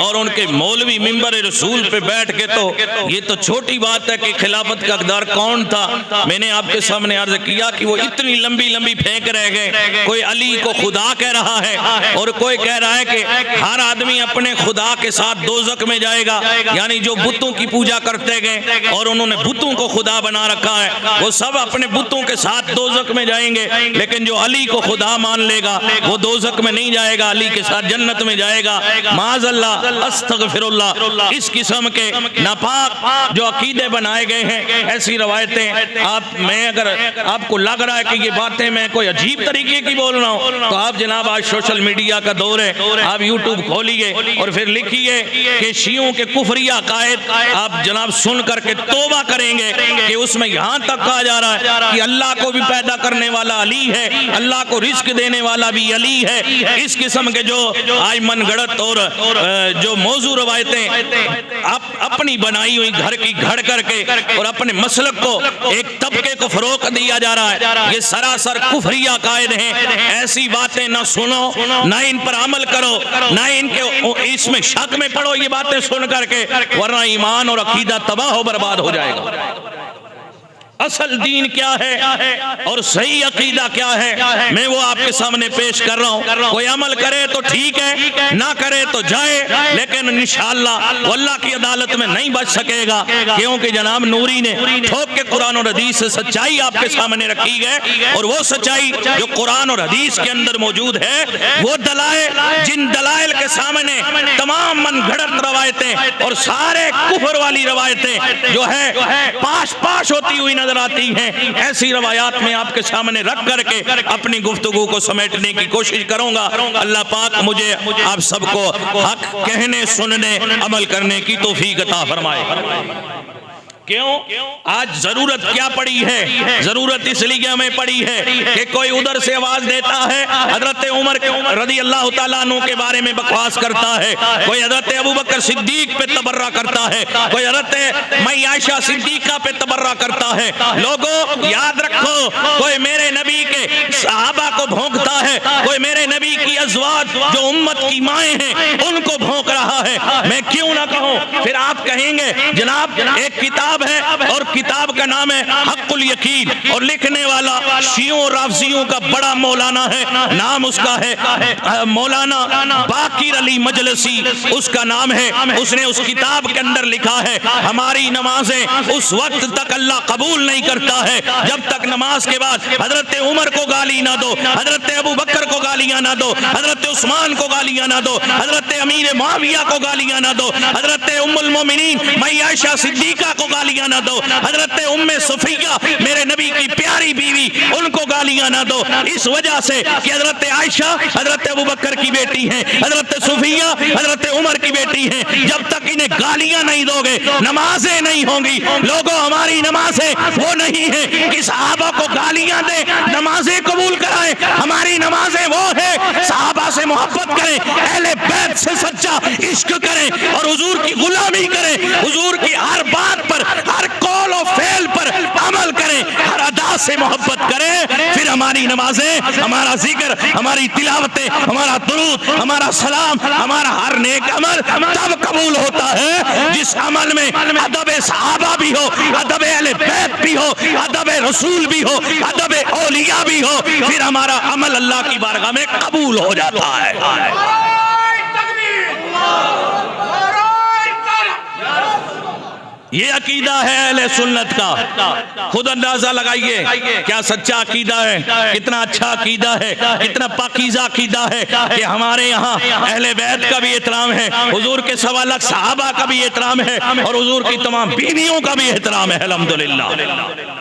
اور ان کے مولوی منبر رسول پہ بیٹھ کے تو یہ تو چھوٹی بات ہے کہ خلافت کا حقدار کون تھا. میں نے آپ کے سامنے عرض کیا کہ وہ اتنی لمبی لمبی پھینک رہ گئے. کوئی علی کو خدا کہہ رہا ہے اور کوئی کہہ رہا ہے کہ ہر آدمی اپنے خدا کے ساتھ دوزخ میں جائے گا. یعنی جو بتوں کی پوجا کرتے گئے اور انہوں نے بتوں کو خدا بنا رکھا ہے وہ سب اپنے بتوں کے ساتھ دوزخ میں جائیں گے. لیکن جو علی کو خدا مان لے گا وہ دوزخ میں نہیں جائے گا, علی کے ساتھ جنت میں جائے گا. معاذ اللہ, استغفر اللہ. اس قسم کے ناپاک جو عقیدے بنائے گئے ہیں, ایسی روایتیں میں اگر آپ کو لگ رہا ہے کہ یہ باتیں میں کوئی عجیب طریقے کی بول رہا ہوں تو آپ جناب آج سوشل میڈیا کا دور ہے, آپ یوٹیوب کھولیے اور پھر لکھیے کہ شیعوں کے کفری عقائد آپ جناب سن کر کے توبہ کریں گے کہ اس میں یہاں تک کہا جا رہا ہے کہ اللہ کو بھی پیدا کرنے والا علی ہے, اللہ کو رزق دینے والا بھی علی ہے. اس قسم کے جو آج من گڑت اور جو موضوع روایتیں اپنی بنائی ہوئی گھر کی گھڑ کر کے اور اپنے مسلک کو ایک طبقے کو فروغ دیا جا رہا ہے, یہ سراسر کفری عقائد ہیں. ایسی باتیں نہ سنو, نہ ان پر عمل کرو, نہ ان کے اس میں شک میں پڑو یہ باتیں سن کر کے, ورنہ ایمان اور عقیدہ تباہ و برباد ہو جائے گا. اصل دین کیا ہے اور صحیح عقیدہ کیا ہے میں وہ آپ کے سامنے پیش کر رہا ہوں. کوئی عمل کرے تو ٹھیک ہے, نہ کرے تو جائے, لیکن انشاءاللہ وہ اللہ کی عدالت میں نہیں بچ سکے گا, کیونکہ جناب نوری نے ٹھوک کے قرآن اور حدیث سے سچائی آپ کے سامنے رکھی ہے. اور وہ سچائی جو قرآن اور حدیث کے اندر موجود ہے, وہ دلائل جن دلائل کے سامنے تمام من گھڑت روایتیں اور سارے کفر والی روایتیں جو ہے پاش پاش ہوتی ہوئی نظر آتی ہیں, ایسی روایات میں آپ کے سامنے رکھ کر کے اپنی گفتگو کو سمیٹنے کی کوشش کروں گا. اللہ پاک مجھے آپ سب کو حق کہنے, سننے, عمل کرنے کی توفیق عطا فرمائے. کیوں آج ضرورت کیا پڑی ہے؟ ضرورت اس لیے ہمیں پڑی ہے کہ کوئی ادھر سے آواز دیتا ہے حضرت عمر رضی اللہ تعالیٰ عنہ کے بارے میں بکواس کرتا ہے, کوئی حضرت ابوبکر صدیق پہ تبرہ کرتا ہے, کوئی حضرت عائشہ صدیقہ پہ تبرہ کرتا ہے. لوگوں یاد رکھو, کوئی میرے نبی کے صحابہ کو بھونکتا ہے, کوئی میرے نبی کی ازواج جو امت کی مائیں ہیں ان کو بھونک رہا ہے. میں کیوں نہ کہوں, پھر آپ کہیں گے جناب ایک کتاب ہے اور کتاب کا نام ہے حق الیقین اور لکھنے والا شیعوں اور رافضیوں کا بڑا مولانا ہے, نام اس کا ہے مولانا باقر علی مجلسی اس کا نام ہے. اس نے اس کتاب کے اندر لکھا ہے ہماری نمازیں اس وقت تک اللہ قبول نہیں کرتا ہے جب تک نماز کے بعد حضرت عمر کو گالی نہ دو, حضرت ابو بکر کو گالیاں نہ دو, حضرت عثمان کو گالیاں نہ دو, حضرت امیر معاویہ کو گالیاں نہ دو, حضرت ام المومنین عائشہ صدیقہ کو گالیاں نہ دو, حضرت ام صفیہ میرے نبی کی پیاری بیوی ان کو گالیاں نہ دو. اس وجہ سے کہ حضرت عائشہ حضرت ابوبکر کی بیٹی ہیں, حضرت صفیہ حضرت عمر کی بیٹی ہیں. جب تک انہیں گالیاں نہیں دو گے نمازیں نہیں ہوں گی. لوگوں ہماری نمازیں وہ نہیں ہیں کہ صحابہ کو گالیاں دیں نمازیں قبول کرائیں. ہماری نمازیں وہ ہیں صحابہ سے محبت کریں, اہل بیت سے سچا عشق کریں اور حضور کی غلامی کریں, حضور کی ہر بات پر ہر قول و فعل پر عمل کریں, ہر ادا سے محبت کریں. پھر ہماری نمازیں, ہمارا ذکر, ہماری تلاوتیں, ہمارا درود, ہمارا سلام, ہمارا ہر نیک عمل تب قبول ہوتا ہے جس عمل میں ادب صحابہ بھی ہو, ادب اہل بیت بھی ہو, ادب رسول بھی ہو, ادب اولیاء بھی ہو. پھر ہمارا عمل اللہ کی بارگاہ میں قبول ہو جاتا ہے. یہ عقیدہ ہے اہل سنت کا. خود اندازہ لگائیے کیا سچا عقیدہ ہے, کتنا اچھا عقیدہ ہے, کتنا پاکیزہ عقیدہ ہے کہ ہمارے یہاں اہل بیت کا بھی احترام ہے, حضور کے 1.25 لاکھ صحابہ کا بھی احترام ہے اور حضور کی تمام بیویوں کا بھی احترام ہے. الحمدللہ.